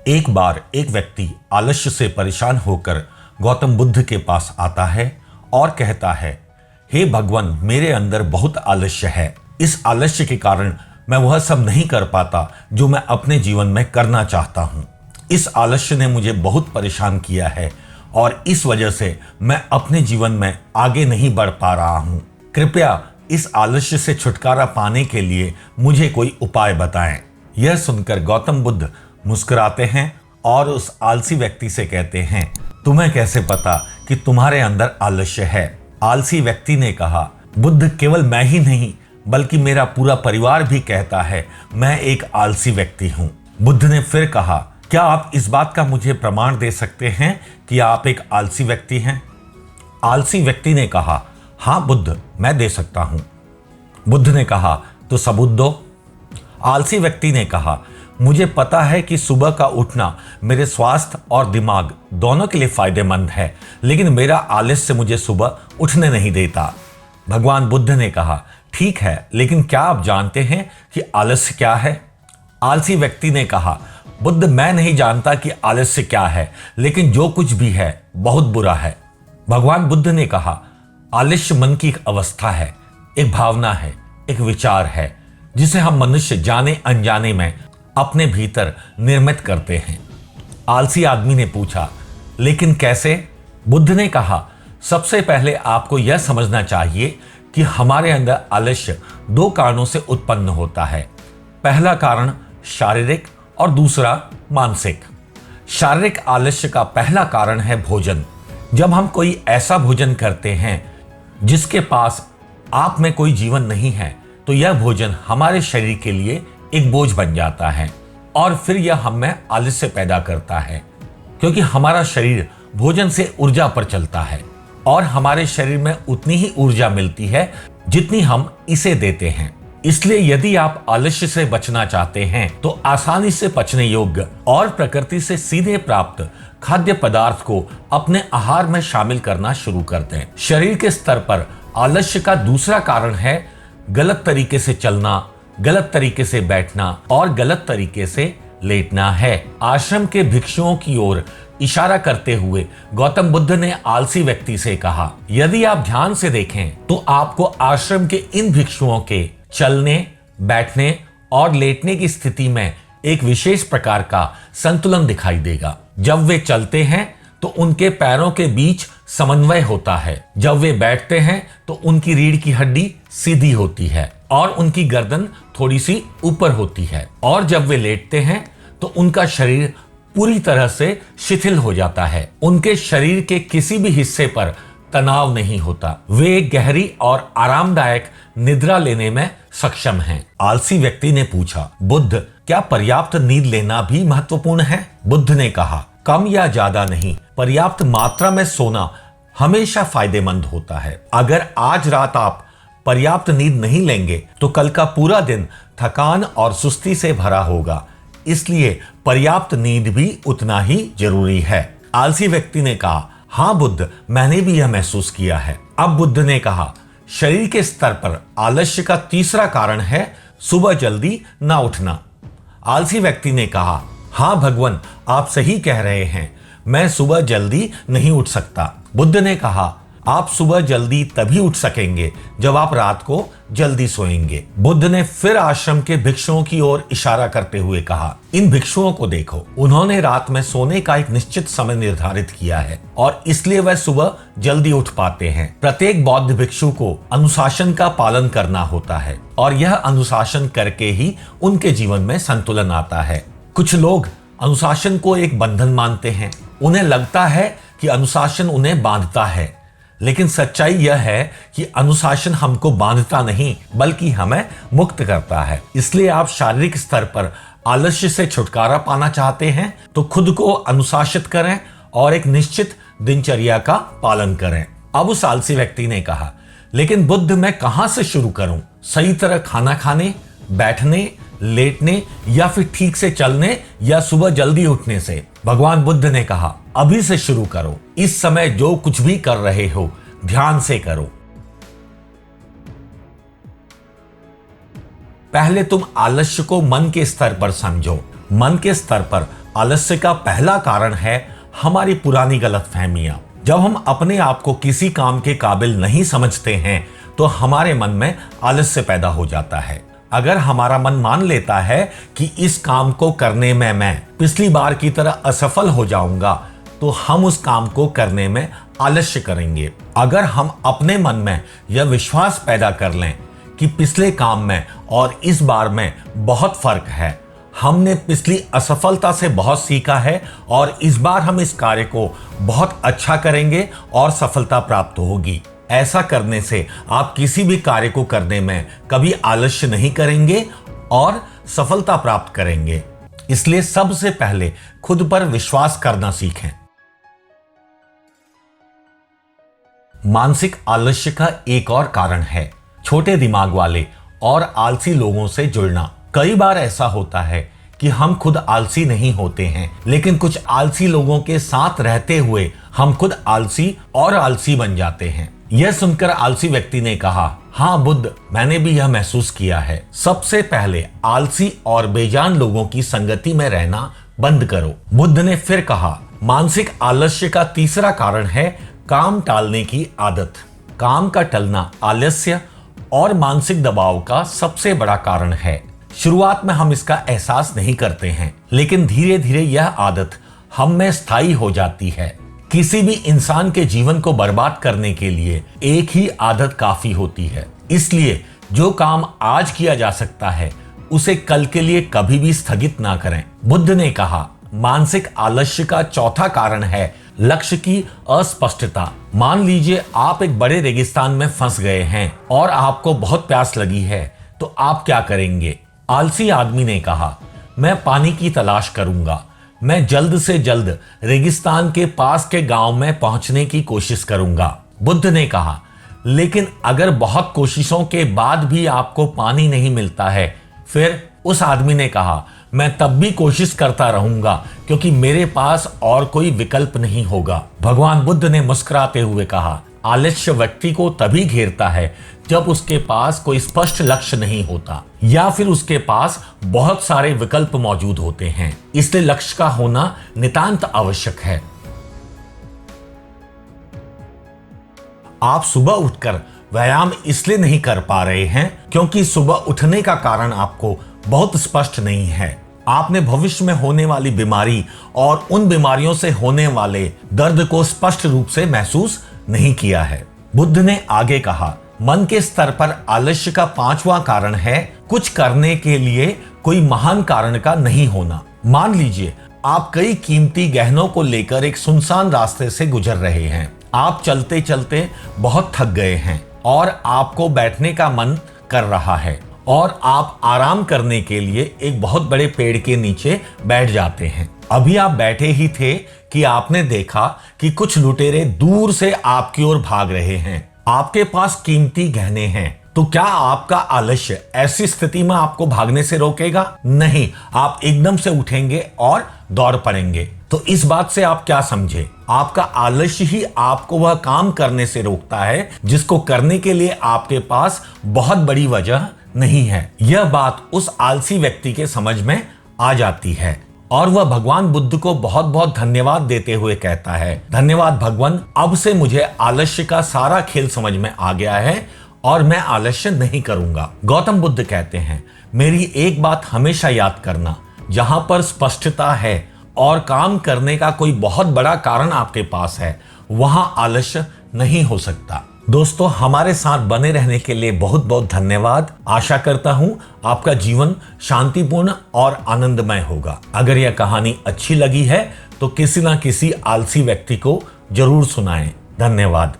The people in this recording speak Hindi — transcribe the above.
एक बार एक व्यक्ति आलस्य से परेशान होकर गौतम बुद्ध के पास आता है और कहता है, हे भगवान, मेरे अंदर बहुत आलस्य है। इस आलस्य के कारण मैं वह सब नहीं कर पाता जो मैं अपने जीवन में करना चाहता हूँ। इस आलस्य ने मुझे बहुत परेशान किया है और इस वजह से मैं अपने जीवन में आगे नहीं बढ़ पा रहा हूँ। कृपया इस आलस्य से छुटकारा पाने के लिए मुझे कोई उपाय बताएं। यह सुनकर गौतम बुद्ध मुस्कुराते हैं और उस आलसी व्यक्ति से कहते हैं, तुम्हें कैसे पता कि तुम्हारे अंदर आलस्य है? आलसी व्यक्ति ने कहा, बुद्ध, केवल मैं ही नहीं बल्कि मेरा पूरा परिवार भी कहता है मैं एक आलसी व्यक्ति हूँ। बुद्ध ने फिर कहा, क्या आप इस बात का मुझे प्रमाण दे सकते हैं कि आप एक आलसी व्यक्ति हैं? आलसी व्यक्ति ने कहा, हाँ बुद्ध, मैं दे सकता हूँ। बुद्ध ने कहा, तो सबूत दो। आलसी व्यक्ति ने कहा, मुझे पता है कि सुबह का उठना मेरे स्वास्थ्य और दिमाग दोनों के लिए फायदेमंद है, लेकिन मेरा आलस्य मुझे सुबह उठने नहीं देता। भगवान बुद्ध ने कहा, ठीक है, लेकिन क्या आप जानते हैं कि आलस्य क्या है? आलसी व्यक्ति ने कहा, बुद्ध, मैं नहीं जानता कि आलस्य क्या है, लेकिन जो कुछ भी है बहुत बुरा है। भगवान बुद्ध ने कहा, आलस्य मन की एक अवस्था है, एक भावना है, एक विचार है, जिसे हम मनुष्य जाने अनजाने में अपने भीतर निर्मित करते हैं। आलसी आदमी ने पूछा, लेकिन कैसे? बुद्ध ने कहा, सबसे पहले आपको यह समझना चाहिए कि हमारे अंदर आलस्य दो कारणों से उत्पन्न होता है। पहला कारण शारीरिक और दूसरा मानसिक। शारीरिक आलस्य का पहला कारण है भोजन। जब हम कोई ऐसा भोजन करते हैं जिसके पास आप में कोई जीवन नहीं है, तो यह भोजन हमारे शरीर के लिए एक बोझ बन जाता है और फिर यह हम में आलस्य पैदा करता है, क्योंकि हमारा शरीर भोजन से ऊर्जा पर चलता है और हमारे शरीर में उतनी ही ऊर्जा मिलती है जितनी हम इसे देते हैं। इसलिए यदि आप आलस्य से बचना चाहते हैं तो आसानी से पचने योग्य और प्रकृति से सीधे प्राप्त खाद्य पदार्थ को अपने आहार में शामिल करना शुरू कर दें। शरीर के स्तर पर आलस्य का दूसरा कारण है गलत तरीके से चलना, गलत तरीके से बैठना और गलत तरीके से लेटना है। आश्रम के भिक्षुओं की ओर इशारा करते हुए गौतम बुद्ध ने आलसी व्यक्ति से कहा, यदि आप ध्यान से देखें तो आपको आश्रम के इन भिक्षुओं के चलने, बैठने और लेटने की स्थिति में एक विशेष प्रकार का संतुलन दिखाई देगा। जब वे चलते हैं तो उनके पैरों के बीच समन्वय होता है, जब वे बैठते हैं तो उनकी रीढ़ की हड्डी सीधी होती है और उनकी गर्दन थोड़ी सी ऊपर होती है, और जब वे लेटते हैं तो उनका शरीर पूरी तरह से शिथिल हो जाता है। उनके शरीर के किसी भी हिस्से पर तनाव नहीं होता। वे गहरी और आरामदायक निद्रा लेने में सक्षम हैं। आलसी व्यक्ति ने पूछा, बुद्ध, क्या पर्याप्त नींद लेना भी महत्वपूर्ण है? बुद्ध ने कहा, कम या ज्यादा नहीं, पर्याप्त मात्रा में सोना हमेशा फायदेमंद होता है। अगर आज रात आप पर्याप्त नींद नहीं लेंगे तो कल का पूरा दिन थकान और सुस्ती से भरा होगा। इसलिए पर्याप्त नींद भी उतना ही जरूरी है। आलसी व्यक्ति ने कहा, हाँ बुद्ध, मैंने भी यह महसूस किया है। अब बुद्ध ने कहा, शरीर के स्तर पर आलस्य का तीसरा कारण है सुबह जल्दी ना उठना। आलसी व्यक्ति ने कहा, हाँ भगवान, आप सही कह रहे हैं, मैं सुबह जल्दी नहीं उठ सकता। बुद्ध ने कहा, आप सुबह जल्दी तभी उठ सकेंगे जब आप रात को जल्दी सोएंगे। बुद्ध ने फिर आश्रम के भिक्षुओं की ओर इशारा करते हुए कहा, इन भिक्षुओं को देखो, उन्होंने रात में सोने का एक निश्चित समय निर्धारित किया है और इसलिए वह सुबह जल्दी उठ पाते हैं। प्रत्येक बौद्ध भिक्षु को अनुशासन का पालन करना होता है और यह अनुशासन करके ही उनके जीवन में संतुलन आता है। कुछ लोग अनुशासन को एक बंधन मानते हैं। उन्हें लगता है कि अनुशासन उन्हें बांधता है, लेकिन सच्चाई यह है कि अनुशासन हमको बांधता नहीं बल्कि हमें मुक्त करता है। इसलिए आप शारीरिक स्तर पर आलस्य से छुटकारा पाना चाहते हैं तो खुद को अनुशासित करें और एक निश्चित दिनचर्या का पालन करें। अब उस आलसी व्यक्ति ने कहा, लेकिन बुद्ध, मैं कहां से शुरू करूं? सही तरह खाना खाने, बैठने, लेटने या फिर ठीक से चलने या सुबह जल्दी उठने से? भगवान बुद्ध ने कहा, अभी से शुरू करो। इस समय जो कुछ भी कर रहे हो ध्यान से करो। पहले तुम आलस्य को मन के स्तर पर समझो। मन के स्तर पर आलस्य का पहला कारण है हमारी पुरानी गलतफहमियां। जब हम अपने आप को किसी काम के काबिल नहीं समझते हैं तो हमारे मन में आलस्य पैदा हो जाता है। अगर हमारा मन मान लेता है कि इस काम को करने में मैं पिछली बार की तरह असफल हो जाऊंगा तो हम उस काम को करने में आलस्य करेंगे। अगर हम अपने मन में यह विश्वास पैदा कर लें कि पिछले काम में और इस बार में बहुत फर्क है, हमने पिछली असफलता से बहुत सीखा है और इस बार हम इस कार्य को बहुत अच्छा करेंगे और सफलता प्राप्त होगी। ऐसा करने से आप किसी भी कार्य को करने में कभी आलस्य नहीं करेंगे और सफलता प्राप्त करेंगे। इसलिए सबसे पहले खुद पर विश्वास करना सीखें। मानसिक आलस्य का एक और कारण है छोटे दिमाग वाले और आलसी लोगों से जुड़ना। कई बार ऐसा होता है कि हम खुद आलसी नहीं होते हैं, लेकिन कुछ आलसी लोगों के साथ रहते हुए हम खुद आलसी और आलसी बन जाते हैं। यह सुनकर आलसी व्यक्ति ने कहा, हाँ बुद्ध, मैंने भी यह महसूस किया है। सबसे पहले आलसी और बेजान लोगों की संगति में रहना बंद करो। बुद्ध ने फिर कहा, मानसिक आलस्य का तीसरा कारण है काम टालने की आदत। काम का टलना आलस्य और मानसिक दबाव का सबसे बड़ा कारण है। शुरुआत में हम इसका एहसास नहीं करते हैं, लेकिन धीरे धीरे यह आदत हम में स्थायी हो जाती है। किसी भी इंसान के जीवन को बर्बाद करने के लिए एक ही आदत काफी होती है। इसलिए जो काम आज किया जा सकता है उसे कल के लिए कभी भी स्थगित ना करें। बुद्ध ने कहा, मानसिक आलस्य का चौथा कारण है लक्ष्य की अस्पष्टता। मान लीजिए आप एक बड़े रेगिस्तान में फंस गए हैं और आपको बहुत प्यास लगी है, तो आप क्या करेंगे? आलसी आदमी ने कहा, मैं पानी की तलाश करूंगा। मैं जल्द से जल्द रेगिस्तान के पास के गांव में पहुंचने की कोशिश करूंगा। बुद्ध ने कहा, लेकिन अगर बहुत कोशिशों के बाद भी आपको पानी नहीं मिलता है, फिर? उस आदमी ने कहा, मैं तब भी कोशिश करता रहूंगा क्योंकि मेरे पास और कोई विकल्प नहीं होगा। भगवान बुद्ध ने मुस्कुराते हुए कहा, आलस्य व्यक्ति को तभी घेरता है जब उसके पास कोई स्पष्ट लक्ष्य नहीं होता या फिर उसके पास बहुत सारे विकल्प मौजूद होते हैं। इसलिए लक्ष्य का होना नितांत आवश्यक है। आप सुबह उठकर व्यायाम इसलिए नहीं कर पा रहे हैं क्योंकि सुबह उठने का कारण आपको बहुत स्पष्ट नहीं है। आपने भविष्य में होने वाली बीमारी और उन बीमारियों से होने वाले दर्द को स्पष्ट रूप से महसूस नहीं किया है। बुद्ध ने आगे कहा, मन के स्तर पर आलस्य का पांचवा कारण है कुछ करने के लिए कोई महान कारण का नहीं होना। मान लीजिए आप कई कीमती गहनों को लेकर एक सुनसान रास्ते से गुजर रहे हैं। आप चलते चलते बहुत थक गए हैं और आपको बैठने का मन कर रहा है और आप आराम करने के लिए एक बहुत बड़े पेड़ के नीचे बैठ जाते हैं। अभी आप बैठे ही थे कि आपने देखा कि कुछ लुटेरे दूर से आपकी ओर भाग रहे हैं। आपके पास कीमती गहने हैं, तो क्या आपका आलस्य ऐसी स्थिति में आपको भागने से रोकेगा? नहीं, आप एकदम से उठेंगे और दौड़ पड़ेंगे। तो इस बात से आप क्या समझे? आपका आलस्य ही आपको वह काम करने से रोकता है जिसको करने के लिए आपके पास बहुत बड़ी वजह नहीं है। यह बात उस आलसी व्यक्ति के समझ में आ जाती है और वह भगवान बुद्ध को बहुत बहुत धन्यवाद देते हुए कहता है, धन्यवाद भगवान, अब से मुझे आलस्य का सारा खेल समझ में आ गया है और मैं आलस्य नहीं करूंगा। गौतम बुद्ध कहते हैं, मेरी एक बात हमेशा याद करना, जहां पर स्पष्टता है और काम करने का कोई बहुत बड़ा कारण आपके पास है, वहां आलस्य नहीं हो सकता। दोस्तों, हमारे साथ बने रहने के लिए बहुत बहुत धन्यवाद। आशा करता हूं आपका जीवन शांतिपूर्ण और आनंदमय होगा। अगर यह कहानी अच्छी लगी है तो किसी ना किसी आलसी व्यक्ति को जरूर सुनाएं। धन्यवाद।